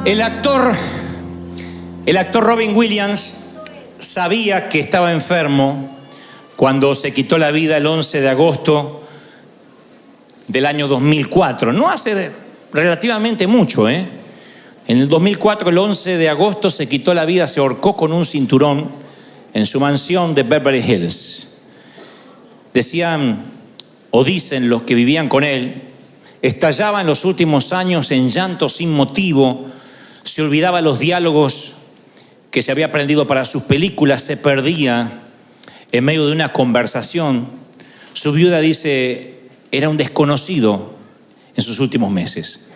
El actor Robin Williams sabía que estaba enfermo cuando se quitó la vida el 11 de agosto del año 2004. No hace relativamente mucho, En el 2004, el 11 de agosto, se quitó la vida, se ahorcó con un cinturón en su mansión de Beverly Hills. Decían, o dicen los que vivían con él, estallaba en los últimos años en llanto sin motivo, se olvidaba los diálogos que se había aprendido para sus películas, se perdía en medio de una conversación. Su viuda dice, era un desconocido en sus últimos meses.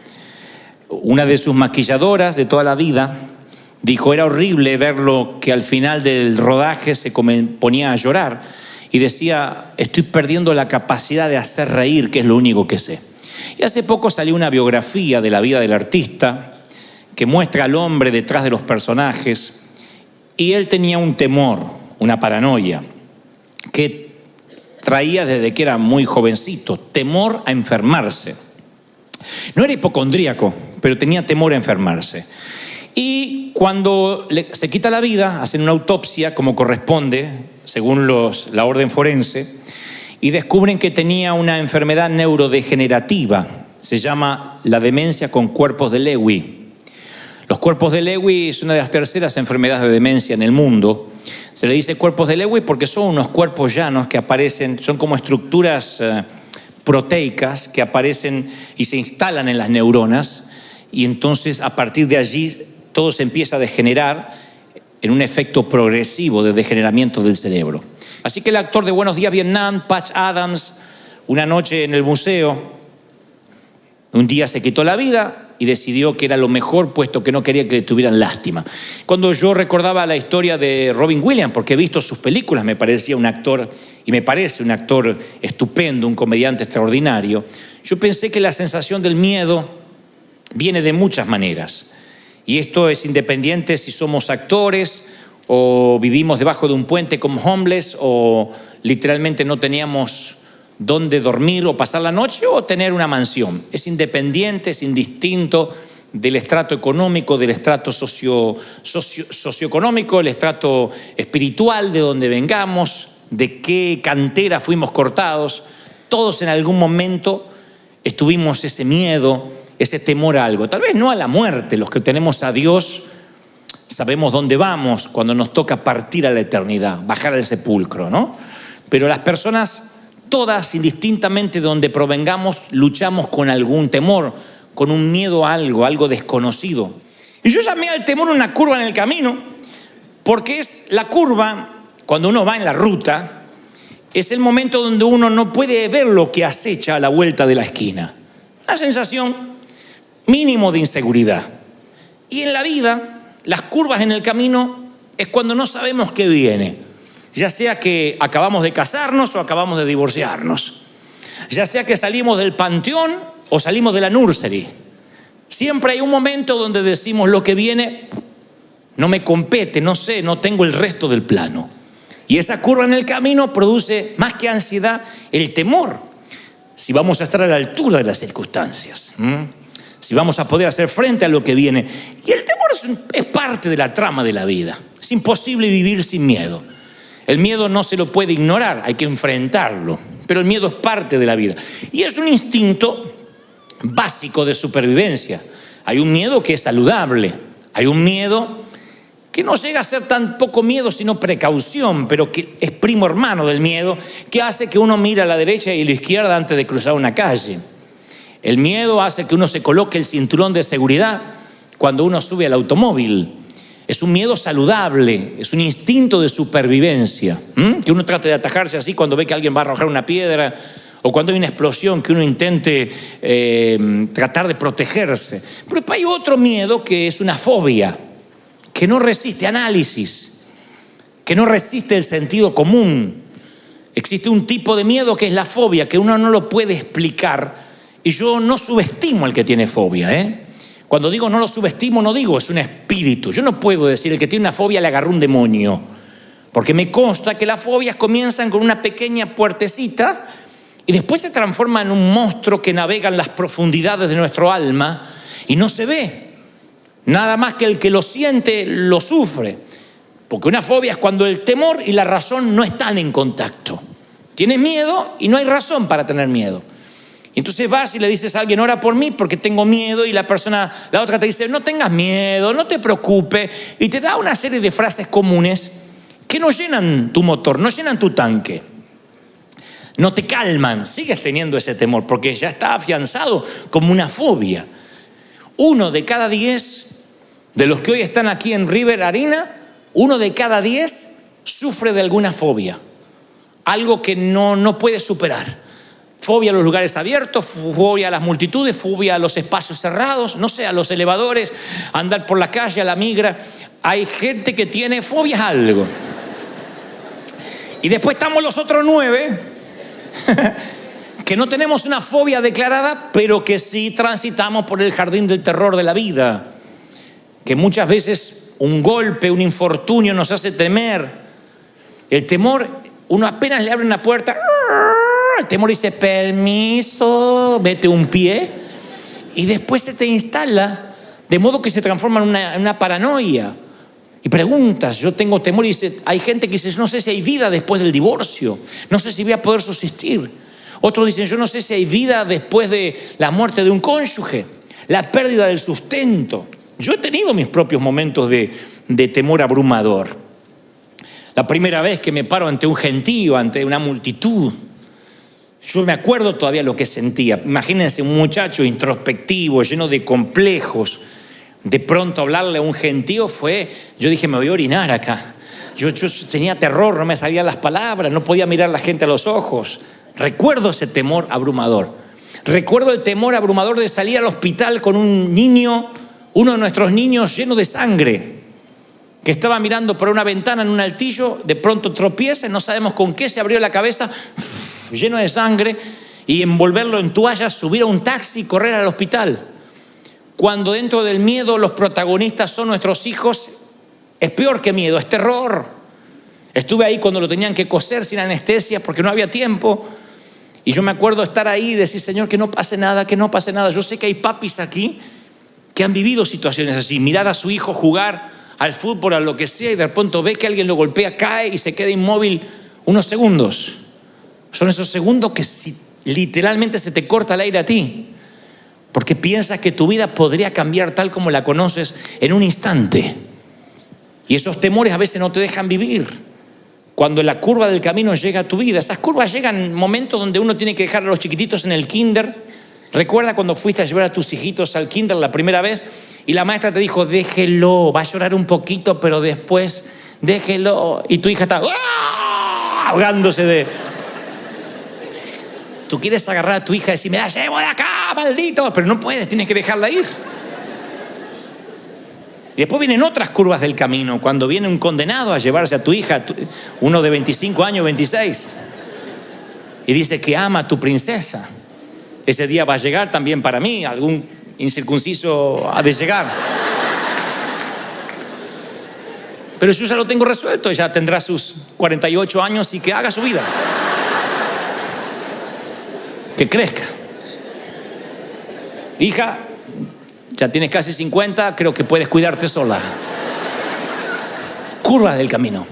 Una de sus maquilladoras de toda la vida dijo, era horrible verlo que al final del rodaje se ponía a llorar y decía, estoy perdiendo la capacidad de hacer reír, que es lo único que sé. Y hace poco salió una biografía de la vida del artista que muestra al hombre detrás de los personajes, y él tenía un temor, una paranoia, que traía desde que era muy jovencito, temor a enfermarse. No era hipocondríaco, pero tenía temor a enfermarse. Y cuando se quita la vida, hacen una autopsia como corresponde, según la orden forense, y descubren que tenía una enfermedad neurodegenerativa. Se llama la demencia con cuerpos de Lewy. Los cuerpos de Lewy es una de las terceras enfermedades de demencia en el mundo. Se le dice cuerpos de Lewy porque son unos cuerpos llanos que aparecen, son como estructuras proteicas que aparecen y se instalan en las neuronas, y entonces a partir de allí todo se empieza a degenerar en un efecto progresivo de degeneramiento del cerebro. Así que el actor de Buenos Días Vietnam, Patch Adams, una noche en el museo, un día se quitó la vida y decidió que era lo mejor, puesto que no quería que le tuvieran lástima. Cuando yo recordaba la historia de Robin Williams, porque he visto sus películas, me parecía un actor, y me parece un actor estupendo, un comediante extraordinario, yo pensé que la sensación del miedo viene de muchas maneras. Y esto es independiente si somos actores o vivimos debajo de un puente como homeless, o literalmente no teníamos dónde dormir o pasar la noche, o tener una mansión. Es independiente, es indistinto del estrato económico, del estrato socioeconómico, el estrato espiritual, de donde vengamos, de qué cantera fuimos cortados. Todos en algún momento tuvimos ese miedo, ese temor a algo. Tal vez no a la muerte. Los que tenemos a Dios sabemos dónde vamos cuando nos toca partir a la eternidad, bajar al sepulcro, ¿no? Pero las personas, todas, indistintamente de donde provengamos, luchamos con algún temor, con un miedo a algo desconocido. Y yo llamé al temor una curva en el camino, porque es la curva, cuando uno va en la ruta, es el momento donde uno no puede ver lo que acecha a la vuelta de la esquina. Una sensación mínimo de inseguridad. Y en la vida, las curvas en el camino es cuando no sabemos qué viene. Ya sea que acabamos de casarnos o acabamos de divorciarnos. Ya sea que salimos del panteón o salimos de la nursery. Siempre hay un momento donde decimos, lo que viene no me compete, no sé, no tengo el resto del plano. Y esa curva en el camino produce, más que ansiedad, el temor. Si vamos a estar a la altura de las circunstancias. Si vamos a poder hacer frente a lo que viene. Y el temor es parte de la trama de la vida. Es imposible vivir sin miedo. El miedo no se lo puede ignorar, hay que enfrentarlo. Pero el miedo es parte de la vida. Y es un instinto básico de supervivencia. Hay un miedo que es saludable. Hay un miedo que no llega a ser tan poco miedo, sino precaución, pero que es primo hermano del miedo, que hace que uno mire a la derecha y a la izquierda antes de cruzar una calle. El miedo hace que uno se coloque el cinturón de seguridad cuando uno sube al automóvil. Es un miedo saludable, es un instinto de supervivencia, que uno trate de atajarse así cuando ve que alguien va a arrojar una piedra, o cuando hay una explosión, que uno intente tratar de protegerse. Pero hay otro miedo que es una fobia, que no resiste análisis, que no resiste el sentido común. Existe un tipo de miedo que es la fobia, que uno no lo puede explicar, y yo no subestimo al que tiene fobia, Cuando digo no lo subestimo, no digo es un espíritu. Yo no puedo decir el que tiene una fobia le agarró un demonio, porque me consta que las fobias comienzan con una pequeña puertecita y después se transforma en un monstruo que navega en las profundidades de nuestro alma y no se ve. Nada más que el que lo siente, lo sufre. Porque una fobia es cuando el temor y la razón no están en contacto. Tienes miedo y no hay razón para tener miedo. Y entonces vas y le dices a alguien, ora por mí porque tengo miedo, y la otra te dice, no tengas miedo, no te preocupes, y te da una serie de frases comunes que no llenan tu motor, no llenan tu tanque, no te calman, sigues teniendo ese temor porque ya está afianzado como una fobia. 1 de cada 10 de los que hoy están aquí en River Arena, 1 de cada 10 sufre de alguna fobia, algo que no puede superar. Fobia a los lugares abiertos, fobia a las multitudes, fobia a los espacios cerrados, no sé, a los elevadores, a andar por la calle, a la migra. Hay gente que tiene fobias a algo. Y después estamos los otros 9 que no tenemos una fobia declarada, pero que sí transitamos por el jardín del terror de la vida. Que muchas veces un golpe, un infortunio nos hace temer. El temor, uno apenas le abre una puerta, el temor dice, permiso, mete un pie, y después se te instala, de modo que se transforma en una paranoia. Y preguntas, yo tengo temor, y dice, hay gente que dice, no sé si hay vida después del divorcio, no sé si voy a poder subsistir. Otros dicen, yo no sé si hay vida después de la muerte de un cónyuge, la pérdida del sustento. Yo he tenido mis propios momentos de temor abrumador. La primera vez que me paro ante un gentío, ante una multitud, yo me acuerdo todavía lo que sentía. Imagínense un muchacho introspectivo, lleno de complejos. De pronto hablarle a un gentío yo dije, me voy a orinar acá. Yo tenía terror, no me salían las palabras, no podía mirar a la gente a los ojos. Recuerdo ese temor abrumador. Recuerdo el temor abrumador de salir al hospital con un niño, uno de nuestros niños lleno de sangre, que estaba mirando por una ventana en un altillo, de pronto tropieza, no sabemos con qué, se abrió la cabeza, lleno de sangre, y envolverlo en toallas, subir a un taxi y correr al hospital. Cuando dentro del miedo los protagonistas son nuestros hijos, es peor que miedo, es terror. Estuve ahí cuando lo tenían que coser sin anestesia porque no había tiempo, y yo me acuerdo estar ahí y decir, Señor, que no pase nada, que no pase nada. Yo sé que hay papis aquí que han vivido situaciones así, mirar a su hijo jugar al fútbol, a lo que sea, y de pronto ve que alguien lo golpea, cae y se queda inmóvil unos segundos. Son esos segundos que literalmente se te corta el aire a ti, porque piensas que tu vida podría cambiar tal como la conoces en un instante. Y esos temores a veces no te dejan vivir. Cuando la curva del camino llega a tu vida, esas curvas llegan en momentos donde uno tiene que dejar a los chiquititos en el kinder. Recuerda cuando fuiste a llevar a tus hijitos al kinder la primera vez y la maestra te dijo, déjelo, va a llorar un poquito, pero después déjelo. Y tu hija está ahogándose de... Tú quieres agarrar a tu hija y decir, me la llevo de acá, maldito, pero no puedes, tienes que dejarla ir. Y después vienen otras curvas del camino, cuando viene un condenado a llevarse a tu hija, uno de 25 años, 26, y dice que ama a tu princesa. Ese día va a llegar también para mí, algún incircunciso ha de llegar. Pero yo ya lo tengo resuelto, ya tendrá sus 48 años y que haga su vida. Que crezca. Hija, ya tienes casi 50, creo que puedes cuidarte sola. Curvas del camino,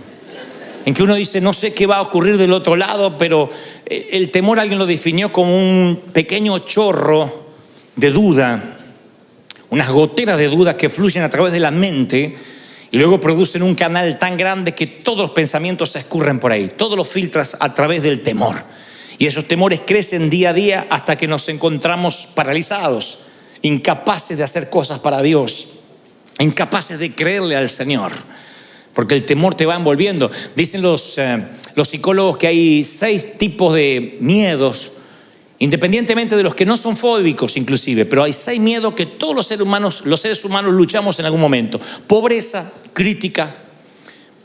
en que uno dice, no sé qué va a ocurrir del otro lado, pero el temor alguien lo definió como un pequeño chorro de duda, unas goteras de duda que fluyen a través de la mente y luego producen un canal tan grande que todos los pensamientos se escurren por ahí, todos los filtras a través del temor. Y esos temores crecen día a día hasta que nos encontramos paralizados, incapaces de hacer cosas para Dios, incapaces de creerle al Señor, porque el temor te va envolviendo. Dicen los psicólogos que hay 6 tipos de miedos, independientemente de los que no son fóbicos inclusive, pero hay 6 miedos que todos los seres humanos luchamos en algún momento: pobreza, crítica,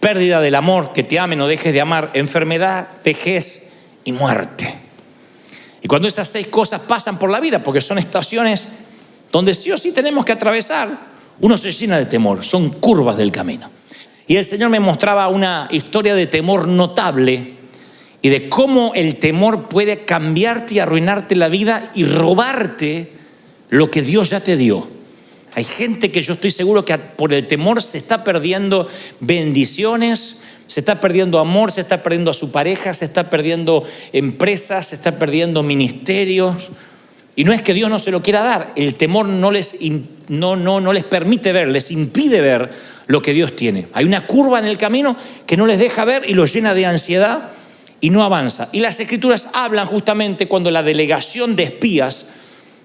pérdida del amor, que te amen o dejes de amar, enfermedad, vejez y muerte. Y cuando esas 6 cosas pasan por la vida, porque son estaciones donde sí o sí tenemos que atravesar, uno se llena de temor, son curvas del camino. Y el Señor me mostraba una historia de temor notable y de cómo el temor puede cambiarte y arruinarte la vida y robarte lo que Dios ya te dio. Hay gente que yo estoy seguro que por el temor se está perdiendo bendiciones, se está perdiendo amor, se está perdiendo a su pareja, se está perdiendo empresas, se está perdiendo ministerios. Y no es que Dios no se lo quiera dar, el temor no les permite ver, les impide ver lo que Dios tiene. Hay una curva en el camino que no les deja ver y los llena de ansiedad y no avanza. Y las Escrituras hablan justamente cuando la delegación de espías,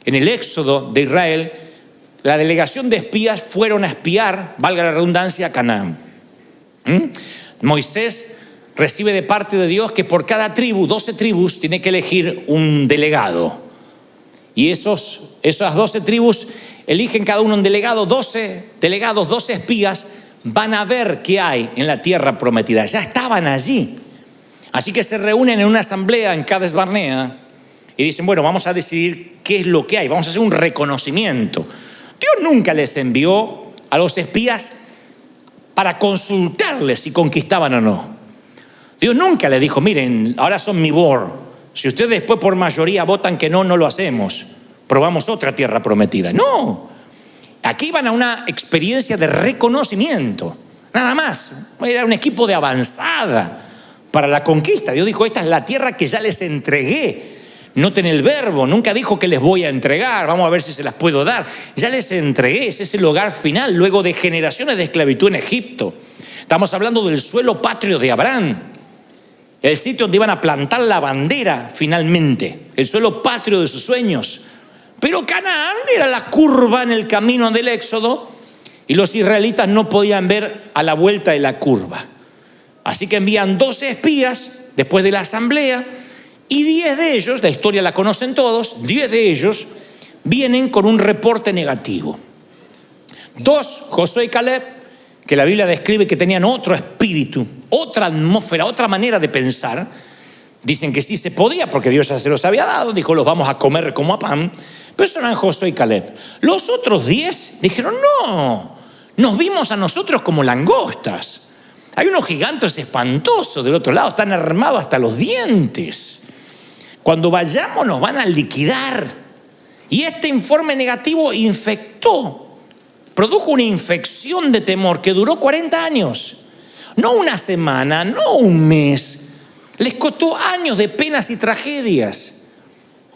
en el éxodo de Israel, la delegación de espías fueron a espiar, valga la redundancia, a Canaán. Moisés recibe de parte de Dios que por cada tribu, 12 tribus, tiene que elegir un delegado. Y esas 12 tribus eligen cada uno un delegado, 12 delegados, 12 espías, van a ver qué hay en la tierra prometida. Ya estaban allí. Así que se reúnen en una asamblea en Cades Barnea y dicen, bueno, vamos a decidir qué es lo que hay, vamos a hacer un reconocimiento. Dios nunca les envió a los espías para consultarles si conquistaban o no. Dios nunca les dijo, miren, ahora son mi board. Si ustedes después por mayoría votan que no, no lo hacemos. Probamos otra tierra prometida. No. Aquí iban a una experiencia de reconocimiento. Nada más. Era un equipo de avanzada para la conquista. Dios dijo, esta es la tierra que ya les entregué. Noten el verbo, nunca dijo que les voy a entregar, vamos a ver si se las puedo dar. Ya les entregué, ese es el hogar final, luego de generaciones de esclavitud en Egipto. Estamos hablando del suelo patrio de Abraham, el sitio donde iban a plantar la bandera finalmente, el suelo patrio de sus sueños. Pero Canaán era la curva en el camino del Éxodo y los israelitas no podían ver a la vuelta de la curva. Así que envían 12 espías después de la asamblea. Y 10 de ellos, la historia la conocen todos, 10 de ellos vienen con un reporte negativo. 2, Josué y Caleb, que la Biblia describe que tenían otro espíritu, otra atmósfera, otra manera de pensar. Dicen que sí se podía porque Dios ya se los había dado, dijo los vamos a comer como a pan. Pero eso eran Josué y Caleb. Los otros 10 dijeron no, nos vimos a nosotros como langostas. Hay unos gigantes espantosos del otro lado, están armados hasta los dientes. Cuando vayamos nos van a liquidar. Y este informe negativo produjo una infección de temor que duró 40 años. No una semana, no un mes. Les costó años de penas y tragedias.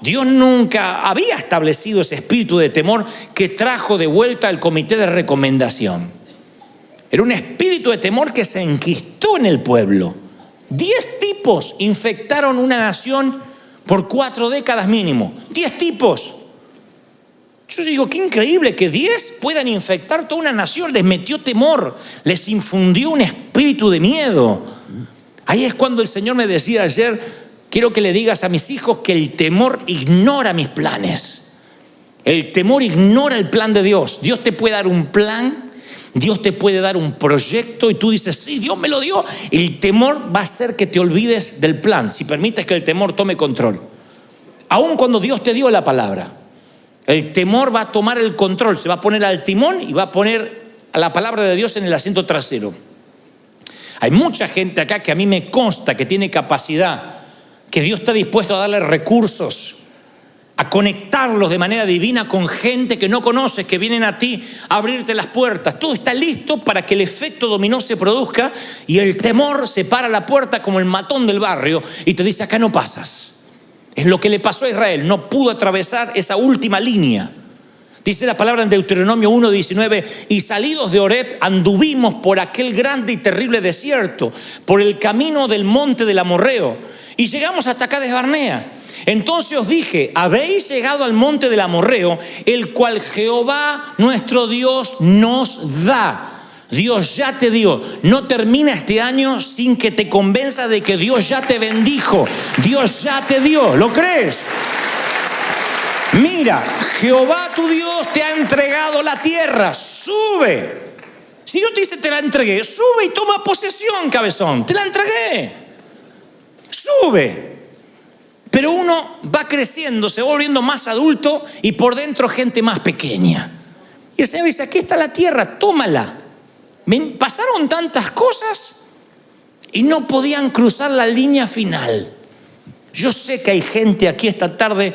Dios nunca había establecido ese espíritu de temor que trajo de vuelta el comité de recomendación. Era un espíritu de temor que se enquistó en el pueblo. 10 tipos infectaron una nación por 4 décadas mínimo. 10 tipos. Yo digo, qué increíble que 10 puedan infectar toda una nación. Les metió temor, les infundió un espíritu de miedo. Ahí es cuando el Señor me decía ayer, quiero que le digas a mis hijos que el temor ignora mis planes. El temor ignora el plan de Dios. Dios te puede dar un plan, Dios te puede dar un proyecto y tú dices, sí, Dios me lo dio. El temor va a hacer que te olvides del plan, si permites que el temor tome control. Aun cuando Dios te dio la palabra, el temor va a tomar el control, se va a poner al timón y va a poner a la palabra de Dios en el asiento trasero. Hay mucha gente acá que a mí me consta que tiene capacidad, que Dios está dispuesto a darle recursos, a conectarlos de manera divina con gente que no conoces, que vienen a ti a abrirte las puertas. Todo está listo para que el efecto dominó se produzca y el temor se para la puerta como el matón del barrio y te dice, acá no pasas. Es lo que le pasó a Israel, no pudo atravesar esa última línea. Dice la palabra en Deuteronomio 1:19, y salidos de Horeb anduvimos por aquel grande y terrible desierto, por el camino del monte del Amorreo, y llegamos hasta Cades Barnea. Entonces os dije, habéis llegado al monte del Amorreo, el cual Jehová nuestro Dios nos da. Dios ya te dio. No termina este año sin que te convenza de que Dios ya te bendijo. Dios ya te dio. ¿Lo crees? Mira, Jehová tu Dios te ha entregado la tierra. Sube. Si yo te dice te la entregué, sube y toma posesión, cabezón. Te la entregué. Sube. Pero uno va creciendo, se va volviendo más adulto y por dentro gente más pequeña. Y el Señor dice, aquí está la tierra, tómala. Pasaron tantas cosas y no podían cruzar la línea final. Yo sé que hay gente aquí esta tarde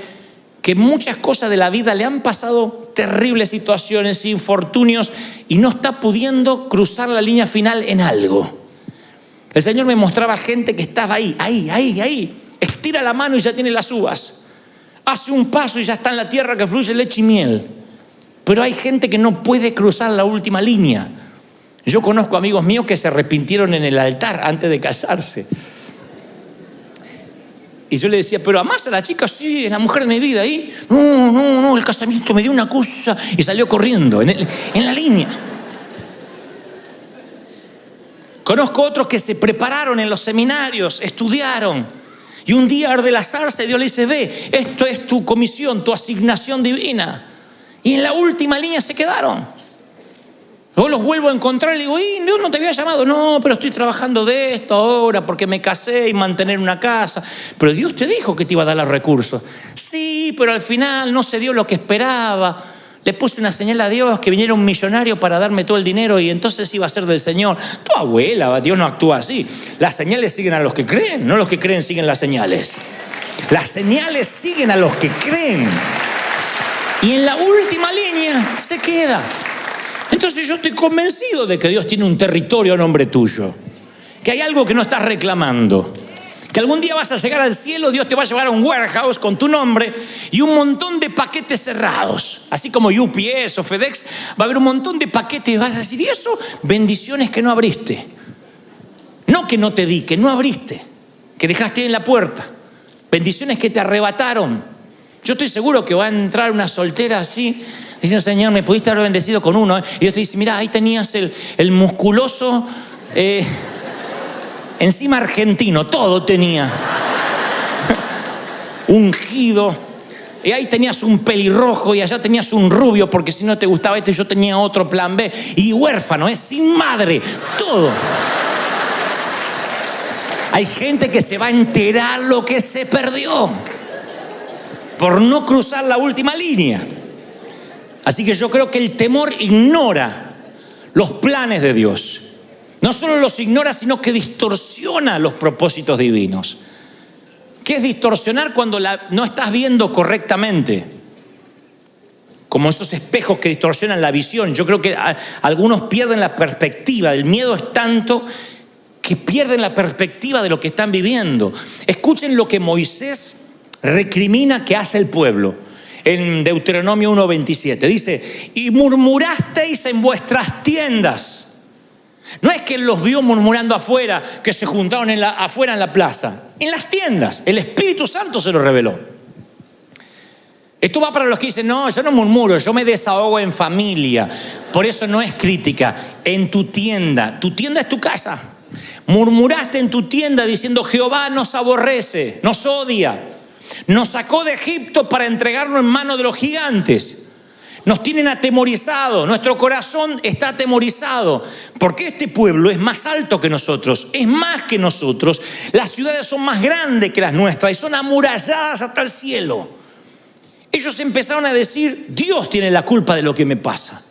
que muchas cosas de la vida le han pasado terribles situaciones, infortunios, y no está pudiendo cruzar la línea final en algo. El Señor me mostraba gente que estaba ahí. Estira la mano y ya tiene las uvas. Hace un paso y ya está en la tierra que fluye leche y miel. Pero hay gente que no puede cruzar la última línea. Yo conozco amigos míos que se arrepintieron en el altar antes de casarse. Y yo le decía, ¿pero amás a la chica? Sí, es la mujer de mi vida. ¿Y? No, el casamiento me dio una cosa. Y salió corriendo en la línea. Conozco otros que se prepararon en los seminarios, estudiaron. Y un día arde la zarza y Dios le dice, ve, esto es tu comisión, tu asignación divina. Y en la última línea se quedaron. Luego los vuelvo a encontrar y le digo, Dios no te había llamado. No, pero estoy trabajando de esto ahora porque me casé y mantener una casa. Pero Dios te dijo que te iba a dar los recursos. Sí, pero al final no se dio lo que esperaba. Le puse una señal a Dios que viniera un millonario para darme todo el dinero y entonces iba a ser del Señor. Tu abuela, Dios no actúa así. Las señales siguen a los que creen, no los que creen siguen las señales. Las señales siguen a los que creen. Y en la última línea se queda. Entonces yo estoy convencido de que Dios tiene un territorio a nombre tuyo, que hay algo que no estás reclamando, que algún día vas a llegar al cielo, Dios te va a llevar a un warehouse con tu nombre y un montón de paquetes cerrados, así como UPS o FedEx, va a haber un montón de paquetes y vas a decir, ¿y eso? Bendiciones que no abriste, no que no te di, que no abriste, que dejaste en la puerta, bendiciones que te arrebataron. Yo estoy seguro que va a entrar una soltera así, diciendo, Señor, me pudiste haber bendecido con uno. Y Dios te dice, mira, ahí tenías el musculoso, encima argentino, todo tenía. Ungido. Y ahí tenías un pelirrojo y allá tenías un rubio, porque si no te gustaba este, yo tenía otro plan B. Y huérfano, sin madre, todo. Hay gente que se va a enterar lo que se perdió por no cruzar la última línea. Así que yo creo que el temor ignora los planes de Dios. No solo los ignora, sino que distorsiona los propósitos divinos. ¿Qué es distorsionar cuando no estás viendo correctamente? Como esos espejos que distorsionan la visión. Yo creo que algunos pierden la perspectiva. El miedo es tanto que pierden la perspectiva de lo que están viviendo. Escuchen lo que Moisés recrimina que hace el pueblo. En Deuteronomio 1:27 dice, y murmurasteis en vuestras tiendas. No es que él los vio murmurando afuera, que se juntaron afuera en la plaza. En las tiendas, el Espíritu Santo se lo reveló. Esto va para los que dicen, no, yo no murmuro, yo me desahogo en familia. Por eso no es crítica. En tu tienda es tu casa. Murmuraste en tu tienda diciendo, Jehová nos aborrece, nos odia. Nos sacó de Egipto para entregarnos en manos de los gigantes. Nos tienen atemorizados, nuestro corazón está atemorizado, porque este pueblo es más alto que nosotros, es más que nosotros. Las ciudades son más grandes que las nuestras y son amuralladas hasta el cielo. Ellos empezaron a decir, Dios tiene la culpa de lo que me pasa.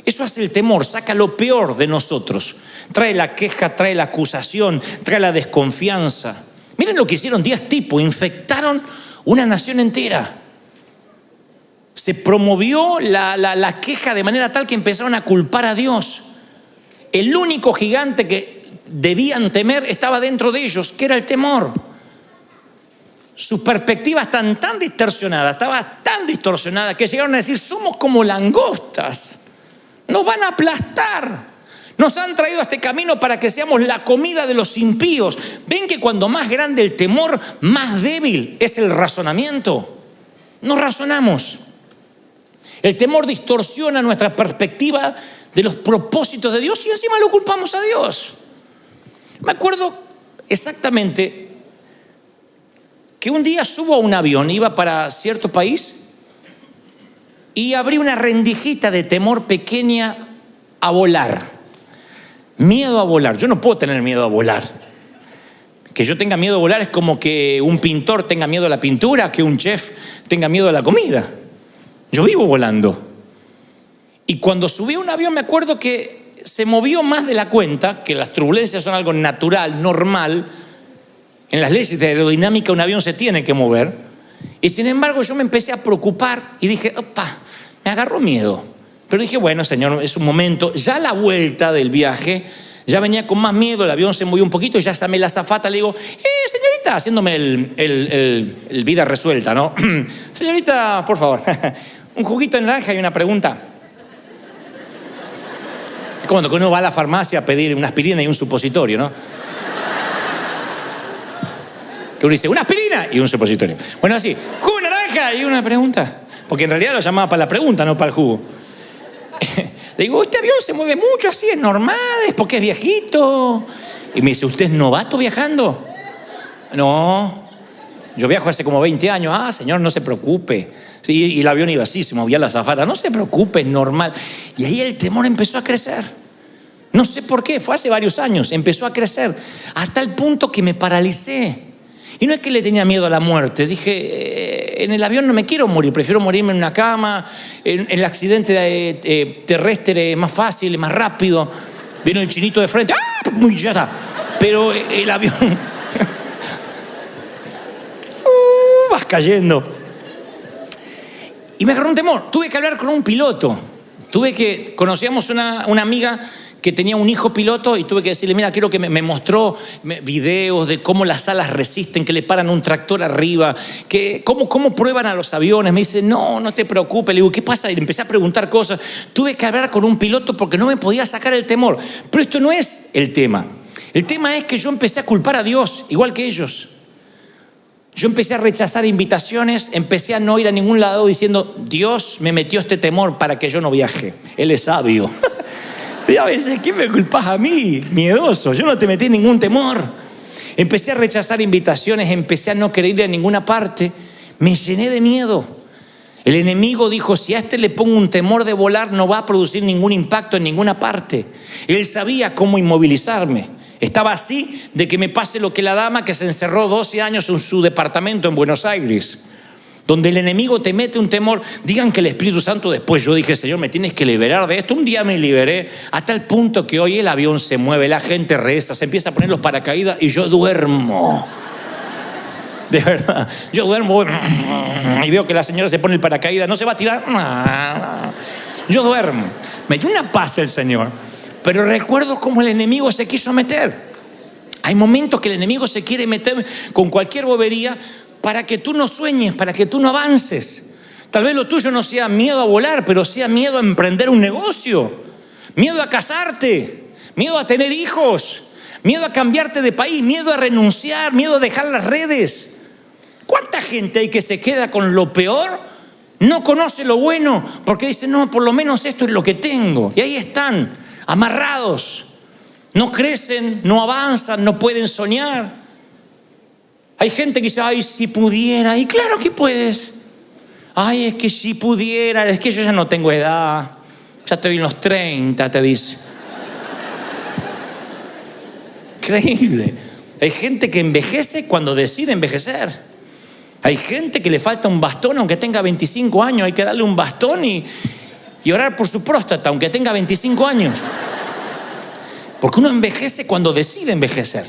Eso hace el temor, saca lo peor de nosotros. Trae la queja, trae la acusación, trae la desconfianza. Miren lo que hicieron 10 tipos, infectaron una nación entera. Se promovió la queja de manera tal que empezaron a culpar a Dios. El único gigante que debían temer estaba dentro de ellos, que era el temor. Sus perspectivas estaba tan distorsionada que llegaron a decir, somos como langostas, nos van a aplastar. Nos han traído a este camino para que seamos la comida de los impíos. ¿Ven que cuando más grande el temor, más débil es el razonamiento? No razonamos. El temor distorsiona nuestra perspectiva de los propósitos de Dios y encima lo culpamos a Dios. Me acuerdo exactamente que un día subo a un avión, iba para cierto país y abrí una rendijita de temor pequeña a volar. Miedo a volar. Yo no puedo tener miedo a volar. Que yo tenga miedo a volar es como que un pintor tenga miedo a la pintura, que un chef tenga miedo a la comida. Yo vivo volando. Y cuando subí a un avión me acuerdo que se movió más de la cuenta, que las turbulencias son algo natural, normal. En las leyes de aerodinámica un avión se tiene que mover. Y sin embargo yo me empecé a preocupar y dije, opa, me agarró miedo. Pero dije, bueno, Señor, es un momento. Ya a la vuelta del viaje, ya venía con más miedo, el avión se movió un poquito, ya llamé a la azafata, le digo, señorita, haciéndome el vida resuelta, ¿no? Señorita, por favor, un juguito de naranja y una pregunta. Es como cuando uno va a la farmacia a pedir una aspirina y un supositorio, ¿no? Que uno dice, una aspirina y un supositorio. Bueno, así, jugo de naranja y una pregunta. Porque en realidad lo llamaba para la pregunta, no para el jugo. Le digo, este avión se mueve mucho así, es normal, es porque es viejito. Y me dice, ¿usted es novato viajando? No, yo viajo hace como 20 años. Ah, señor, no se preocupe. Sí, y el avión iba así, se movía la azafata. No se preocupe, es normal. Y ahí el temor empezó a crecer. No sé por qué, fue hace varios años, empezó a crecer. Hasta el punto que me paralicé. Y no es que le tenía miedo a la muerte. Dije, en el avión no me quiero morir, prefiero morirme en una cama. En el accidente terrestre es más fácil, es más rápido. Viene el chinito de frente, ¡ah! Muy ya está. Pero el avión vas cayendo. Y me agarró un temor. Tuve que hablar con un piloto. Conocíamos una amiga que tenía un hijo piloto y tuve que decirle, mira, quiero que me mostró videos de cómo las alas resisten, que le paran un tractor arriba, que cómo prueban a los aviones. Me dice, no te preocupes. Le digo, ¿qué pasa? Y le empecé a preguntar cosas. Tuve que hablar con un piloto porque no me podía sacar el temor. Pero esto no es el tema. El tema es que yo empecé a culpar a Dios, igual que ellos. Yo empecé a rechazar invitaciones, empecé a no ir a ningún lado diciendo, Dios me metió este temor para que yo no viaje. Él es sabio. Y a veces, ¿qué me culpas a mí? Miedoso, yo no te metí ningún temor. Empecé a rechazar invitaciones, empecé a no querer ir a ninguna parte. Me llené de miedo. El enemigo dijo, si a este le pongo un temor de volar, no va a producir ningún impacto en ninguna parte. Él sabía cómo inmovilizarme. Estaba así de que me pase lo que la dama que se encerró 12 años en su departamento en Buenos Aires, donde el enemigo te mete un temor. Digan que el Espíritu Santo después, yo dije, Señor, me tienes que liberar de esto. Un día me liberé, hasta el punto que hoy el avión se mueve, la gente reza, se empieza a poner los paracaídas y yo duermo. De verdad, yo duermo y veo que la señora se pone el paracaídas, no se va a tirar. Yo duermo. Me dio una paz el Señor. Pero recuerdo cómo el enemigo se quiso meter. Hay momentos que el enemigo se quiere meter con cualquier bobería para que tú no sueñes, para que tú no avances. Tal vez lo tuyo no sea miedo a volar, pero sea miedo a emprender un negocio, miedo a casarte, miedo a tener hijos, miedo a cambiarte de país, miedo a renunciar, miedo a dejar las redes. ¿Cuánta gente hay que se queda con lo peor? No conoce lo bueno porque dice, no, por lo menos esto es lo que tengo. Y ahí están, amarrados. No crecen, no avanzan, no pueden soñar. Hay gente que dice, ay, si pudiera. Y claro que puedes. Ay, es que si pudiera, es que yo ya no tengo edad. Ya estoy en los 30, te dice. Increíble. Hay gente que envejece cuando decide envejecer. Hay gente que le falta un bastón aunque tenga 25 años. Hay que darle un bastón y orar por su próstata aunque tenga 25 años. Porque uno envejece cuando decide envejecer.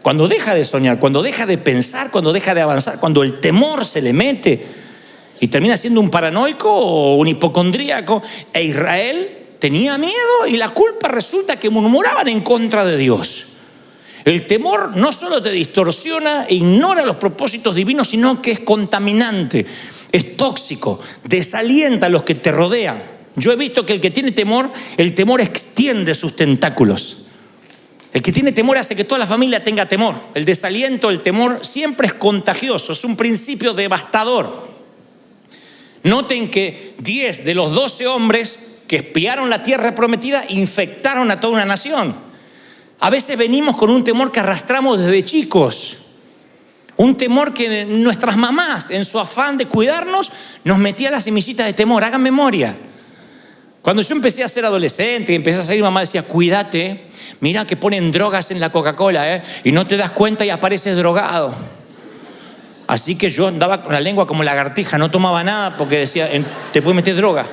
Cuando deja de soñar, cuando deja de pensar, cuando deja de avanzar, cuando el temor se le mete y termina siendo un paranoico o un hipocondríaco. E Israel tenía miedo y la culpa resulta que murmuraban en contra de Dios. El temor no solo te distorsiona e ignora los propósitos divinos, sino que es contaminante, es tóxico, desalienta a los que te rodean. Yo he visto que el que tiene temor, el temor extiende sus tentáculos. El que tiene temor hace que toda la familia tenga temor. El desaliento, el temor siempre es contagioso, es un principio devastador. Noten que 10 de los 12 hombres que espiaron la tierra prometida infectaron a toda una nación. A veces venimos con un temor que arrastramos desde chicos. Un temor que nuestras mamás, en su afán de cuidarnos, nos metía las semillitas de temor. Hagan memoria. Cuando yo empecé a ser adolescente y empecé a salir, mamá decía, cuídate, mira que ponen drogas en la Coca-Cola, y no te das cuenta y apareces drogado. Así que yo andaba con la lengua como lagartija, no tomaba nada porque decía, te puede meter droga.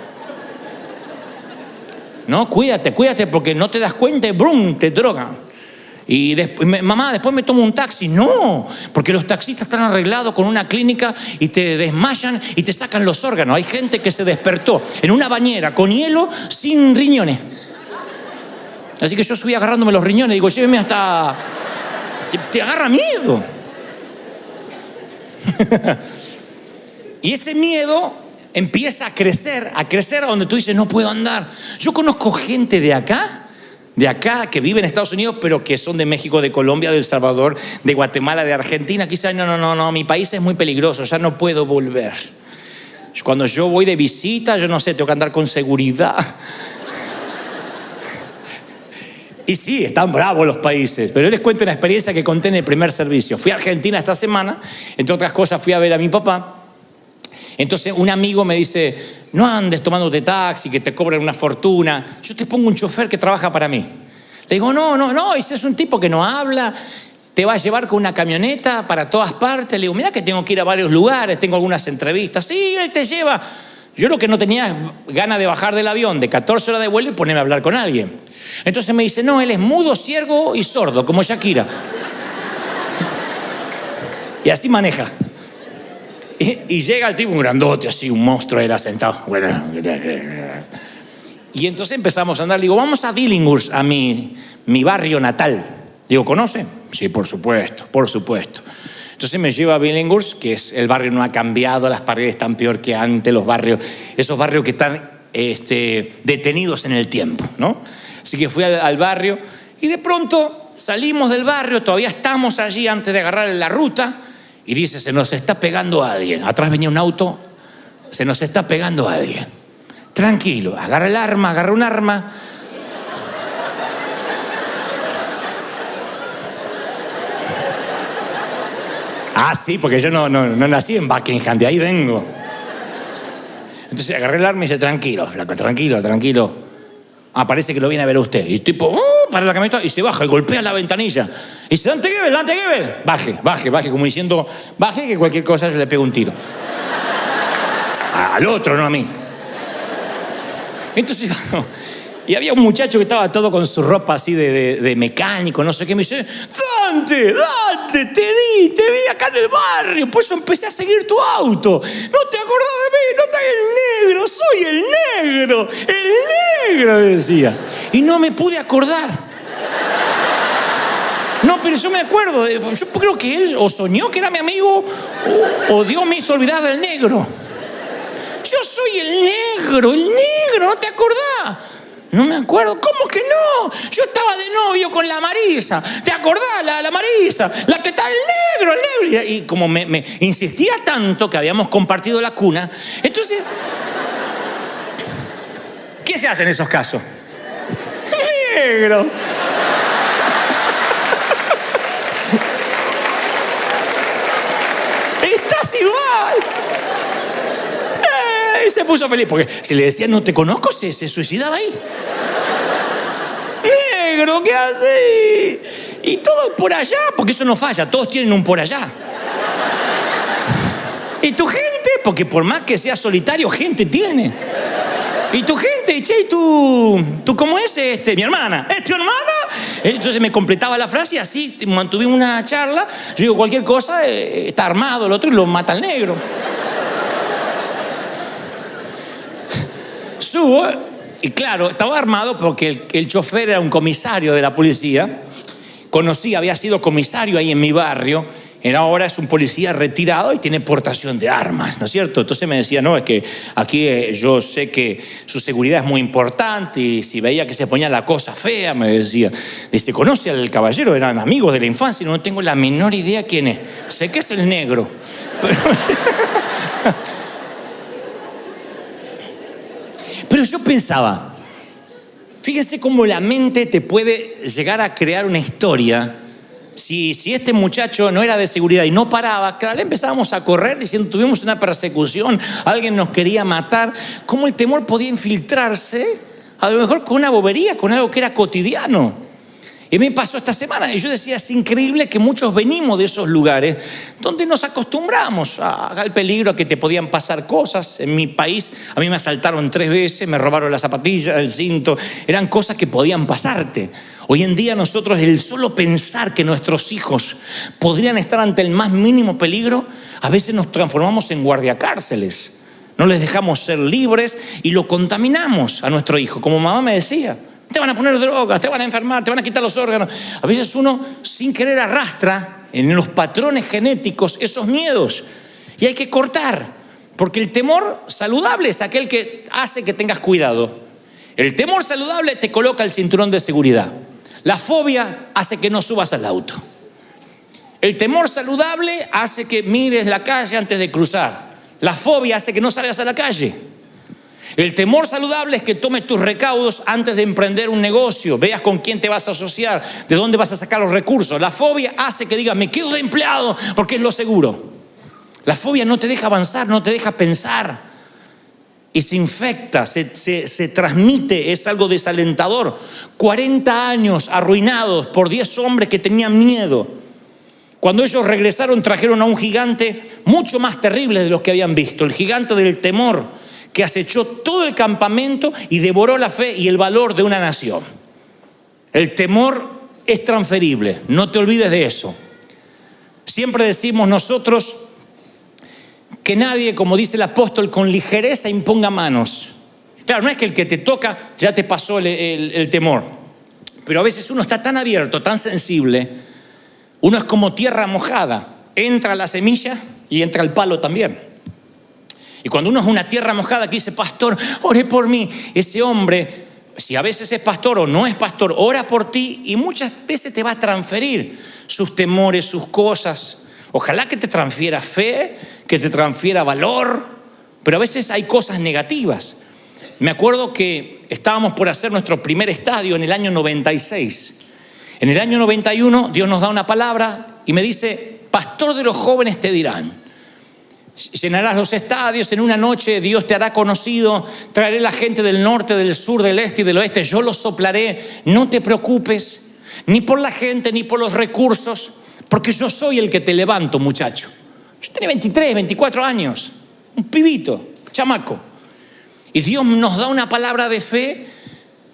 No, cuídate porque no te das cuenta y ¡brum!, te drogan. Y después, mamá, después me tomo un taxi. No, porque los taxistas están arreglados con una clínica y te desmayan y te sacan los órganos. Hay gente que se despertó en una bañera con hielo sin riñones. Así que yo subí agarrándome los riñones. Digo, lléveme hasta... Te agarra miedo. Y ese miedo empieza a crecer a donde tú dices, no puedo andar. Yo conozco gente de acá, que vive en Estados Unidos, pero que son de México, de Colombia, de El Salvador, de Guatemala, de Argentina. Quizás no, mi país es muy peligroso, ya no puedo volver. Cuando yo voy de visita, yo no sé, tengo que andar con seguridad. Y sí, están bravos los países, pero yo les cuento una experiencia que conté en el primer servicio. Fui a Argentina esta semana, entre otras cosas fui a ver a mi papá. Entonces un amigo me dice, no andes tomándote taxi, que te cobran una fortuna. Yo te pongo un chofer que trabaja para mí. Le digo, no, ese es un tipo que no habla, te va a llevar con una camioneta para todas partes. Le digo, mira que tengo que ir a varios lugares, tengo algunas entrevistas. Sí, él te lleva. Yo lo que no tenía es ganas de bajar del avión de 14 horas de vuelo y ponerme a hablar con alguien. Entonces me dice, no, él es mudo, ciego y sordo, como Shakira. Y así maneja. Y llega el tipo, un grandote, así, un monstruo, él sentado. Y entonces empezamos a andar. Le digo, vamos a Billinghurst, a mi barrio natal. Digo, ¿conoce? Sí, por supuesto. Entonces me lleva a Billinghurst, que es el barrio no ha cambiado, las paredes están peor que antes, los barrios, esos barrios que están detenidos en el tiempo, ¿no? Así que fui al barrio y de pronto salimos del barrio, todavía estamos allí antes de agarrar la ruta. Y dice, se nos está pegando a alguien. Atrás venía un auto, se nos está pegando a alguien. Tranquilo, agarra un arma. Ah, sí, porque yo no nací en Buckingham, de ahí vengo. Entonces agarré el arma y dice, tranquilo, flaco, tranquilo. Ah, parece que lo viene a ver usted. Y el tipo, para la camioneta y se baja y golpea la ventanilla. Y dice, Dante Gebel. Baje, como diciendo, baje que cualquier cosa yo le pego un tiro. Al otro, no a mí. Entonces, y había un muchacho que estaba todo con su ropa así de mecánico, no sé qué, me dice, Dante, te vi acá en el barrio, por eso empecé a seguir tu auto. No te acordás de mí, no estás el negro, soy el negro, decía. Y no me pude acordar. No, pero yo me acuerdo, yo creo que él o soñó que era mi amigo o Dios me hizo olvidar del negro. Yo soy el negro, ¿no te acordás? No me acuerdo. ¿Cómo que no? Yo estaba de novio con la Marisa. ¿Te acordás? La Marisa. La que está el negro. Y como me insistía tanto que habíamos compartido la cuna, entonces... ¿Qué se hace en esos casos? Negro. Estás igual. Y se puso feliz, porque si le decían no te conozco, se suicidaba ahí. Negro, ¿qué haces? Y todo por allá, porque eso no falla, todos tienen un por allá. Y tu gente, porque por más que sea solitario, gente tiene. Y tu gente, che, ¿y tú cómo es? Mi hermana. ¿Es tu hermana? Entonces me completaba la frase y así mantuvimos una charla. Yo digo, cualquier cosa, está armado el otro y lo mata al negro. Subo, y claro, estaba armado porque el chofer era un comisario de la policía. Había sido comisario ahí en mi barrio. Ahora es un policía retirado y tiene portación de armas, ¿no es cierto? Entonces me decía, no, es que aquí yo sé que su seguridad es muy importante y si veía que se ponía la cosa fea, me decía. Dice, ¿conoce al caballero? Eran amigos de la infancia y no tengo la menor idea quién es. Sé que es el negro. Pero yo pensaba, fíjense cómo la mente te puede llegar a crear una historia. Si este muchacho no era de seguridad y no paraba, cada vez empezábamos a correr diciendo tuvimos una persecución, alguien nos quería matar. ¿Cómo el temor podía infiltrarse? A lo mejor con una bobería, con algo que era cotidiano. Y me pasó esta semana y yo decía, es increíble que muchos venimos de esos lugares donde nos acostumbramos al peligro, a que te podían pasar cosas. En mi país a mí me asaltaron 3 veces, me robaron las zapatillas, el cinto, eran cosas que podían pasarte. Hoy en día nosotros, el solo pensar que nuestros hijos podrían estar ante el más mínimo peligro, a veces nos transformamos en guardiacárceles. No les dejamos ser libres y lo contaminamos a nuestro hijo. Como mamá me decía, te van a poner drogas, te van a enfermar, te van a quitar los órganos. A veces uno sin querer arrastra en los patrones genéticos esos miedos y hay que cortar, porque el temor saludable es aquel que hace que tengas cuidado. El temor saludable te coloca el cinturón de seguridad. La fobia hace que no subas al auto. El temor saludable hace que mires la calle antes de cruzar. La fobia hace que no salgas a la calle. El temor saludable es que tomes tus recaudos antes de emprender un negocio, veas con quién te vas a asociar, de dónde vas a sacar los recursos. La fobia hace que digas, me quedo de empleado porque es lo seguro. La fobia no te deja avanzar, no te deja pensar y se infecta, se transmite, es algo desalentador. 40 años arruinados por 10 hombres que tenían miedo. Cuando ellos regresaron trajeron a un gigante mucho más terrible de los que habían visto, el gigante del temor, que acechó todo el campamento y devoró la fe y el valor de una nación. El temor es transferible, no te olvides de eso. Siempre decimos nosotros que nadie, como dice el apóstol, con ligereza imponga manos. Claro, no es que el que te toca ya te pasó el temor, pero a veces uno está tan abierto, tan sensible, uno es como tierra mojada, entra la semilla y entra el palo también. Y cuando uno es una tierra mojada que dice, pastor, ore por mí, ese hombre, si a veces es pastor o no es pastor, ora por ti y muchas veces te va a transferir sus temores, sus cosas. Ojalá que te transfiera fe, que te transfiera valor, pero a veces hay cosas negativas. Me acuerdo que estábamos por hacer nuestro primer estadio en el año 96. En el año 91 Dios nos da una palabra y me dice, pastor de los jóvenes te dirán. Llenarás los estadios, en una noche Dios te hará conocido, traeré la gente del norte, del sur, del este y del oeste, yo los soplaré, no te preocupes, ni por la gente, ni por los recursos, porque yo soy el que te levanto, muchacho. Yo tenía 23, 24 años, un pibito, chamaco. Y Dios nos da una palabra de fe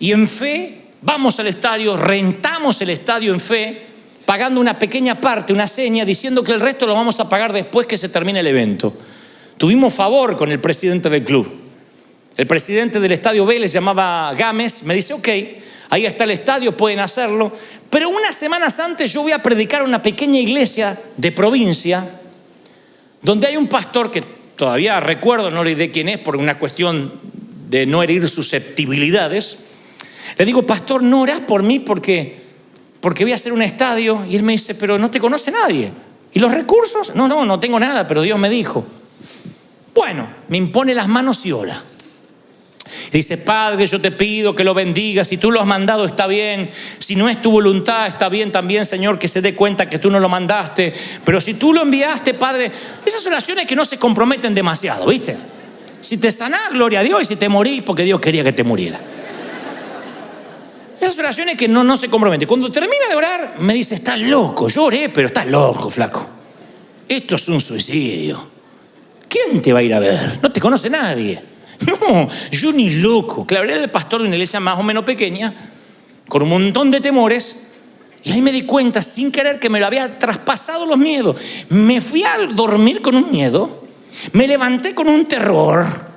y en fe vamos al estadio, rentamos el estadio en fe, pagando una pequeña parte, una seña, diciendo que el resto lo vamos a pagar después que se termine el evento. Tuvimos favor con el presidente del club. El presidente del estadio Vélez, llamaba Gámez, me dice, ok, ahí está el estadio, pueden hacerlo. Pero unas semanas antes yo voy a predicar en una pequeña iglesia de provincia, donde hay un pastor que todavía recuerdo, no le diré quién es por una cuestión de no herir susceptibilidades. Le digo, pastor, ¿no orás por mí porque voy a hacer un estadio? Y él me dice, pero no te conoce nadie. ¿Y los recursos? No tengo nada, pero Dios me dijo. Bueno, me impone las manos y ora. Y dice, Padre, yo te pido que lo bendigas. Si tú lo has mandado, está bien. Si no es tu voluntad, está bien también, Señor, que se dé cuenta que tú no lo mandaste. Pero si tú lo enviaste, Padre, esas oraciones que no se comprometen demasiado, ¿viste? Si te sanás, gloria a Dios. Y si te morís, porque Dios quería que te muriera. Esas oraciones que no se comprometen. Cuando termina de orar, me dice, estás loco. Yo oré, pero estás loco, flaco. Esto es un suicidio. ¿Quién te va a ir a ver? No te conoce nadie. No, yo ni loco. Claro, era el pastor de una iglesia más o menos pequeña, con un montón de temores. Y ahí me di cuenta, sin querer, que me lo había traspasado los miedos. Me fui a dormir con un miedo. Me levanté con un terror.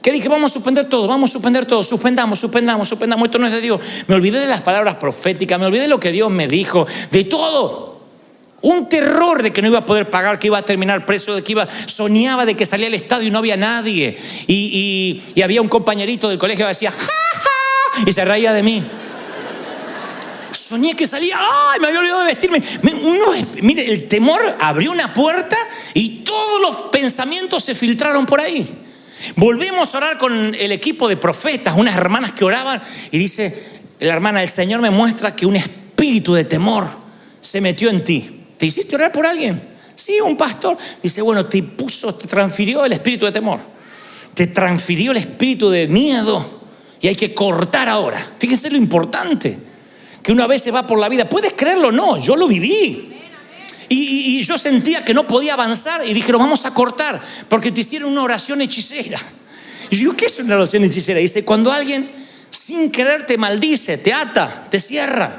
Que dije, vamos a suspender todo, suspendamos, esto no es de Dios. Me olvidé de las palabras proféticas, me olvidé de lo que Dios me dijo, de todo. Un terror de que no iba a poder pagar, que iba a terminar preso, de que soñaba de que salía al estadio y no había nadie. Y había un compañerito del colegio que decía, ¡ja, ja! Y se reía de mí. Soñé que salía, ¡ay! Me había olvidado de vestirme. Mire, el temor abrió una puerta y todos los pensamientos se filtraron por ahí. Volvimos a orar con el equipo de profetas, unas hermanas que oraban, y dice la hermana, el Señor me muestra que un espíritu de temor se metió en ti. ¿Te hiciste orar por alguien? Sí, un pastor. Dice, bueno, te transfirió el espíritu de temor, te transfirió el espíritu de miedo y hay que cortar ahora. Fíjense lo importante, que uno a veces va por la vida. ¿Puedes creerlo o no? Yo lo viví. Y yo sentía que no podía avanzar y dije, lo vamos a cortar porque te hicieron una oración hechicera. Y yo digo, ¿qué es una oración hechicera? Dice, cuando alguien sin querer te maldice, te ata, te cierra.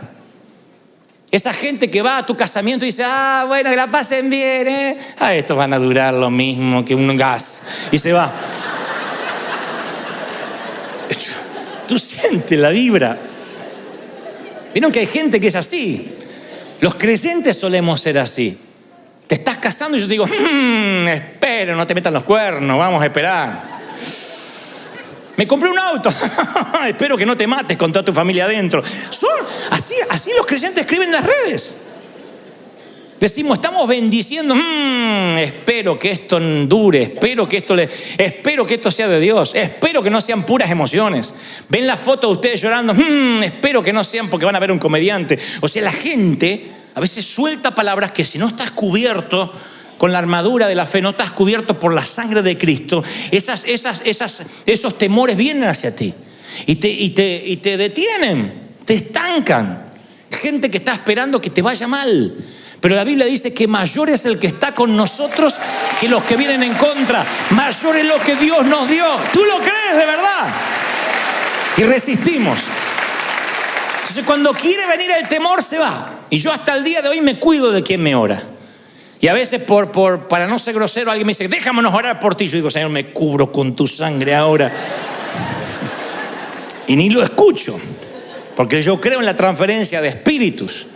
Esa gente que va a tu casamiento y dice, bueno, que la pasen bien, estos van a durar lo mismo que un gas. Y se va. Tú sientes la vibra. Vieron que hay gente que es así. Los creyentes solemos ser así. Te estás casando y yo te digo, espera, no te metan los cuernos, vamos a esperar. Me compré un auto, espero que no te mates con toda tu familia adentro. Son así los creyentes escriben en las redes. Decimos, estamos bendiciendo, espero que esto dure, espero que esto sea de Dios, espero que no sean puras emociones. Ven la foto de ustedes llorando, espero que no sean porque van a ver un comediante. O sea, la gente a veces suelta palabras que si no estás cubierto con la armadura de la fe, no estás cubierto por la sangre de Cristo, esos temores vienen hacia ti y te detienen, te estancan. Gente que está esperando que te vaya mal. Pero la Biblia dice que mayor es el que está con nosotros que los que vienen en contra. Mayor es lo que Dios nos dio. ¿Tú lo crees de verdad? Y resistimos. Entonces cuando quiere venir el temor se va. Y yo hasta el día de hoy me cuido de quien me ora. Y a veces para no ser grosero alguien me dice, déjamonos orar por ti. Yo digo, Señor, me cubro con tu sangre ahora. Y ni lo escucho. Porque yo creo en la transferencia de espíritus.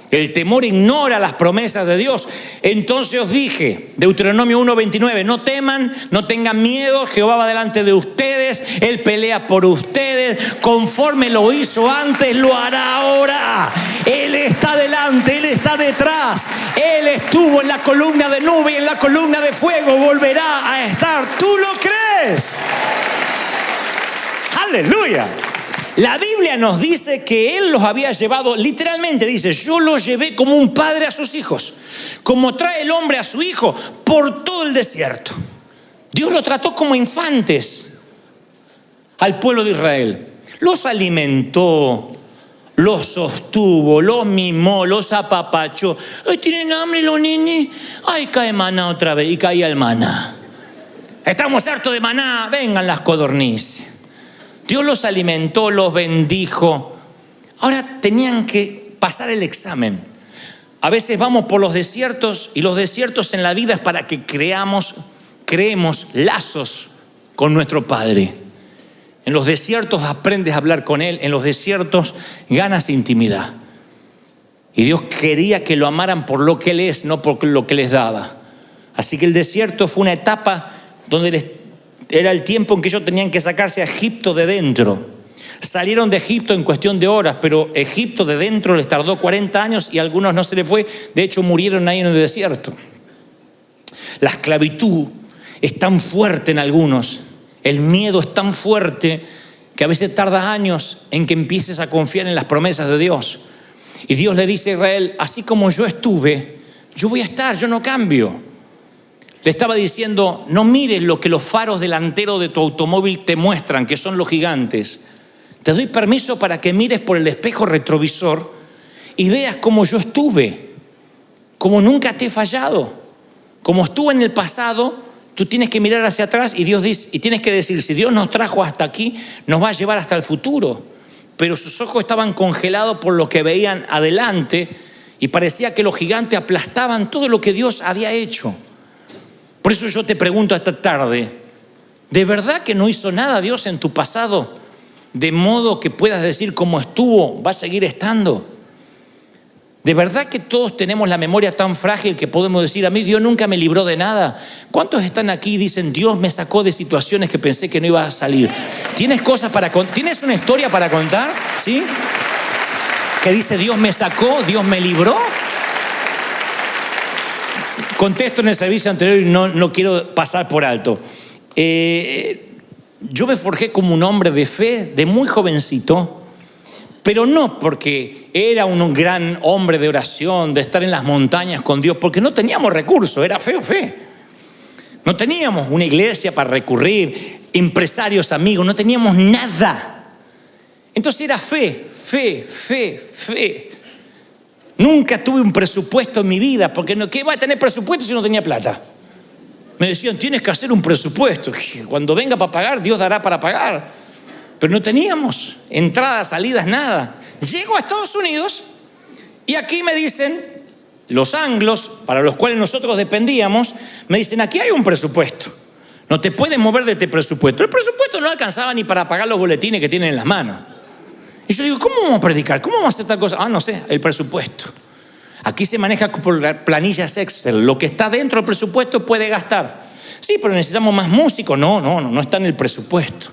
El temor ignora las promesas de Dios. Entonces os dije, Deuteronomio 1:29, no teman, no tengan miedo, Jehová va delante de ustedes, Él pelea por ustedes, conforme lo hizo antes, lo hará ahora. Él está delante, Él está detrás, Él estuvo en la columna de nube y en la columna de fuego, volverá a estar. ¿Tú lo crees? ¡Aleluya! La Biblia nos dice que Él los había llevado, literalmente dice, yo los llevé como un padre a sus hijos, como trae el hombre a su hijo por todo el desierto. Dios los trató como infantes al pueblo de Israel. Los alimentó, los sostuvo, los mimó, los apapachó. Ay, ¿tienen hambre los nenes? Ay, cae maná otra vez. Y caía el maná. Estamos hartos de maná, vengan las codornices. Dios los alimentó, los bendijo. Ahora tenían que pasar el examen. A veces vamos por los desiertos y los desiertos en la vida es para que creemos lazos con nuestro Padre. En los desiertos aprendes a hablar con Él, en los desiertos ganas intimidad. Y Dios quería que lo amaran por lo que Él es, no por lo que les daba. Así que el desierto fue una etapa donde era el tiempo en que ellos tenían que sacarse a Egipto de dentro. Salieron de Egipto en cuestión de horas, pero Egipto de dentro les tardó 40 años y a algunos no se les fue. De hecho, murieron ahí en el desierto. La esclavitud es tan fuerte en algunos, el miedo es tan fuerte que a veces tarda años en que empieces a confiar en las promesas de Dios. Y Dios le dice a Israel, así como yo estuve, yo voy a estar, yo no cambio. Le estaba diciendo, no mires lo que los faros delanteros de tu automóvil te muestran, que son los gigantes. Te doy permiso para que mires por el espejo retrovisor y veas cómo yo estuve, cómo nunca te he fallado. Como estuve en el pasado, tú tienes que mirar hacia atrás y Dios dice, y tienes que decir, si Dios nos trajo hasta aquí, nos va a llevar hasta el futuro. Pero sus ojos estaban congelados por lo que veían adelante y parecía que los gigantes aplastaban todo lo que Dios había hecho. Por eso yo te pregunto esta tarde, ¿de verdad que no hizo nada Dios en tu pasado? De modo que puedas decir cómo estuvo, va a seguir estando. ¿De verdad que todos tenemos la memoria tan frágil que podemos decir, a mí Dios nunca me libró de nada? ¿Cuántos están aquí y dicen, Dios me sacó de situaciones que pensé que no iba a salir? ¿Tienes ¿Tienes una historia para contar? ¿Sí? Que dice, Dios me sacó, Dios me libró. Contesto en el servicio anterior y no quiero pasar por alto. Yo me forjé como un hombre de fe de muy jovencito, pero no porque era un gran hombre de oración, de estar en las montañas con Dios, porque no teníamos recursos, era fe. No teníamos una iglesia para recurrir, empresarios, amigos, no teníamos nada. Entonces era fe. Nunca tuve un presupuesto en mi vida, porque ¿qué va a tener presupuesto si no tenía plata? Me decían, tienes que hacer un presupuesto. Cuando venga para pagar, Dios dará para pagar. Pero no teníamos entradas, salidas, nada. Llego a Estados Unidos y aquí me dicen, los anglos, para los cuales nosotros dependíamos, me dicen, aquí hay un presupuesto. No te puedes mover de este presupuesto. El presupuesto no alcanzaba ni para pagar los boletines que tienen en las manos. Y yo digo, ¿cómo vamos a predicar? ¿Cómo vamos a hacer tal cosa? No sé, el presupuesto. Aquí se maneja por planillas Excel. Lo que está dentro del presupuesto puede gastar. Sí, pero necesitamos más músicos. No está en el presupuesto.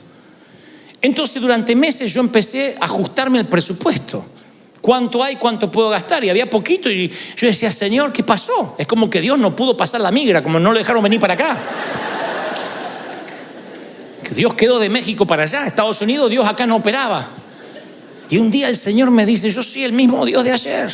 Entonces, durante meses yo empecé a ajustarme al presupuesto. ¿Cuánto hay? ¿Cuánto puedo gastar? Y había poquito y yo decía, Señor, ¿qué pasó? Es como que Dios no pudo pasar la migra, como no lo dejaron venir para acá. Que Dios quedó de México para allá, Estados Unidos, Dios acá no operaba. Y un día el Señor me dice, yo soy el mismo Dios de ayer.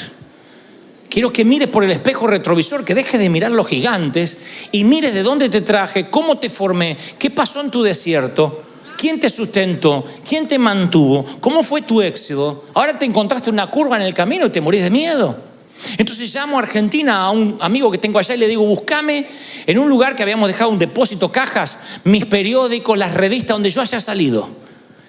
Quiero que mires por el espejo retrovisor, que dejes de mirar los gigantes y mires de dónde te traje, cómo te formé, qué pasó en tu desierto, quién te sustentó, quién te mantuvo, cómo fue tu éxodo. Ahora te encontraste una curva en el camino y te morís de miedo. Entonces llamo a Argentina a un amigo que tengo allá y le digo, búscame en un lugar que habíamos dejado un depósito, cajas, mis periódicos, las revistas donde yo haya salido.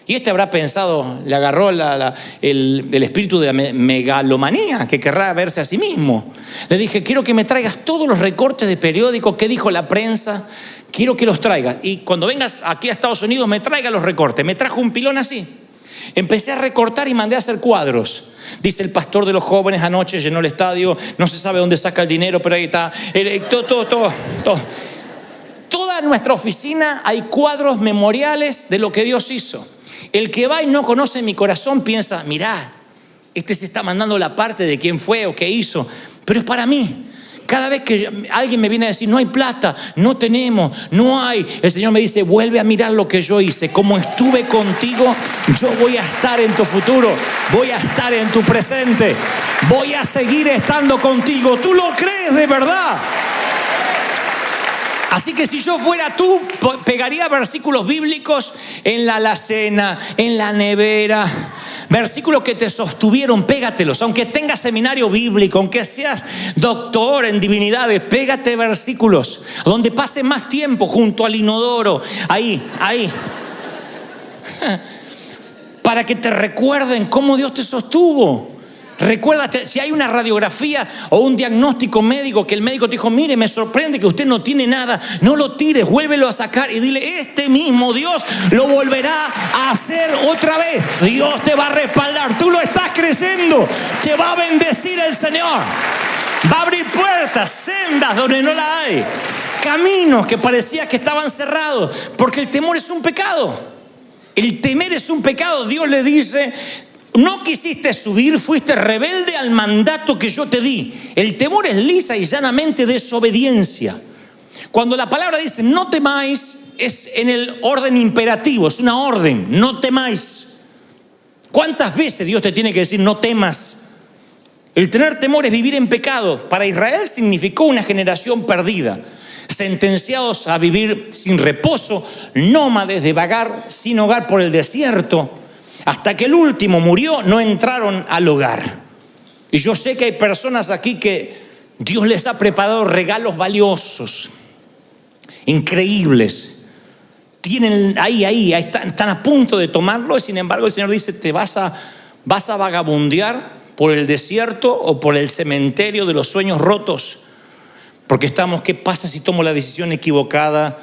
Y este habrá pensado, le agarró el espíritu de megalomanía, que querrá verse a sí mismo. Le dije, quiero que me traigas todos los recortes de periódicos, qué dijo la prensa, quiero que los traigas. Y cuando vengas aquí a Estados Unidos, me traiga los recortes. Me trajo un pilón así. Empecé a recortar y mandé a hacer cuadros. Dice el pastor de los jóvenes anoche, llenó el estadio, no se sabe dónde saca el dinero, pero ahí está. Todo. Toda nuestra oficina hay cuadros memoriales de lo que Dios hizo. El que va y no conoce mi corazón piensa, mirá, este se está mandando la parte de quién fue o qué hizo, pero es para mí. Cada vez que alguien me viene a decir, no hay plata, no tenemos, no hay, el Señor me dice, vuelve a mirar lo que yo hice. Como estuve contigo, yo voy a estar en tu futuro, voy a estar en tu presente, voy a seguir estando contigo. ¿Tú lo crees de verdad? Así que si yo fuera tú, pegaría versículos bíblicos en la alacena, en la nevera. Versículos que te sostuvieron, pégatelos. Aunque tengas seminario bíblico, aunque seas doctor en divinidades, pégate versículos. Donde pases más tiempo, junto al inodoro. Ahí. Para que te recuerden cómo Dios te sostuvo. Recuérdate, si hay una radiografía o un diagnóstico médico que el médico te dijo, mire, me sorprende que usted no tiene nada, no lo tires, vuélvelo a sacar y dile, este mismo Dios lo volverá a hacer otra vez. Dios te va a respaldar, tú lo estás creyendo, te va a bendecir el Señor. Va a abrir puertas, sendas donde no la hay, caminos que parecía que estaban cerrados, porque el temor es un pecado. El temer es un pecado. Dios le dice, no quisiste subir, fuiste rebelde al mandato que yo te di. El temor es lisa y llanamente desobediencia. Cuando la palabra dice no temáis, es en el orden imperativo, es una orden, no temáis. ¿Cuántas veces Dios te tiene que decir no temas? El tener temor es vivir en pecado. Para Israel significó una generación perdida, sentenciados a vivir sin reposo, nómades de vagar sin hogar por el desierto. Hasta que el último murió, no entraron al hogar. Y yo sé que hay personas aquí que Dios les ha preparado regalos valiosos, increíbles. Tienen ahí están a punto de tomarlo y sin embargo el Señor dice, te vas a vagabundear por el desierto o por el cementerio de los sueños rotos. Porque estamos, ¿qué pasa si tomo la decisión equivocada?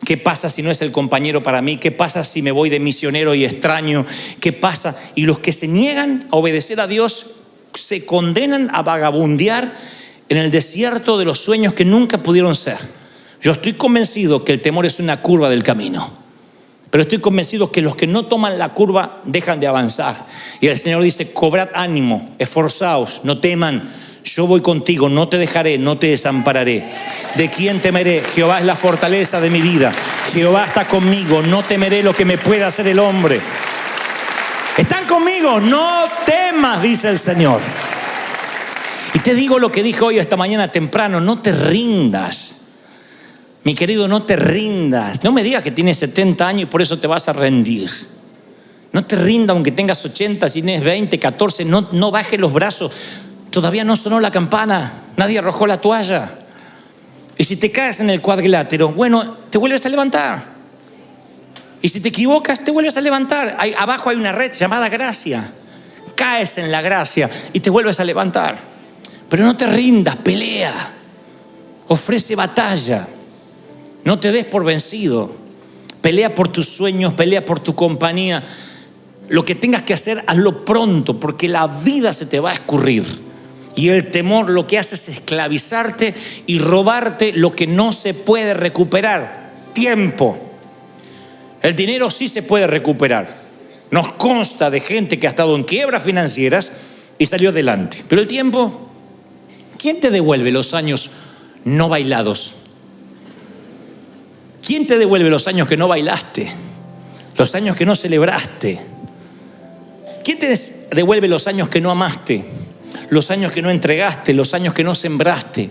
¿Qué pasa si no es el compañero para mí? ¿Qué pasa si me voy de misionero y extraño? ¿Qué pasa? Y los que se niegan a obedecer a Dios se condenan a vagabundear en el desierto de los sueños que nunca pudieron ser. Yo estoy convencido que el temor es una curva del camino, pero estoy convencido que los que no toman la curva dejan de avanzar. Y el Señor dice, cobrad ánimo, esforzaos, no teman. Yo voy contigo, no te dejaré, no te desampararé. ¿De quién temeré? Jehová es la fortaleza de mi vida. Jehová está conmigo, no temeré lo que me pueda hacer el hombre. ¿Están conmigo? No temas, dice el Señor. Y te digo lo que dije hoy esta mañana temprano, no te rindas. Mi querido, no te rindas. No me digas que tienes 70 años y por eso te vas a rendir. No te rinda aunque tengas 80, si tienes 20, 14, no bajes los brazos. Todavía no sonó la campana, nadie arrojó la toalla. Y si te caes en el cuadrilátero, bueno, te vuelves a levantar. Y si te equivocas, te vuelves a levantar. Abajo hay una red llamada gracia. Caes en la gracia y te vuelves a levantar. Pero no te rindas, pelea. Ofrece batalla. No te des por vencido. Pelea por tus sueños, pelea por tu compañía. Lo que tengas que hacer, hazlo pronto, porque la vida se te va a escurrir. Y el temor lo que hace es esclavizarte y robarte lo que no se puede recuperar: tiempo. El dinero sí se puede recuperar. Nos consta de gente que ha estado en quiebras financieras y salió adelante. Pero el tiempo, ¿quién te devuelve los años no bailados? ¿Quién te devuelve los años que no bailaste? Los años que no celebraste. ¿Quién te devuelve los años que no amaste? Los años que no entregaste, los años que no sembraste.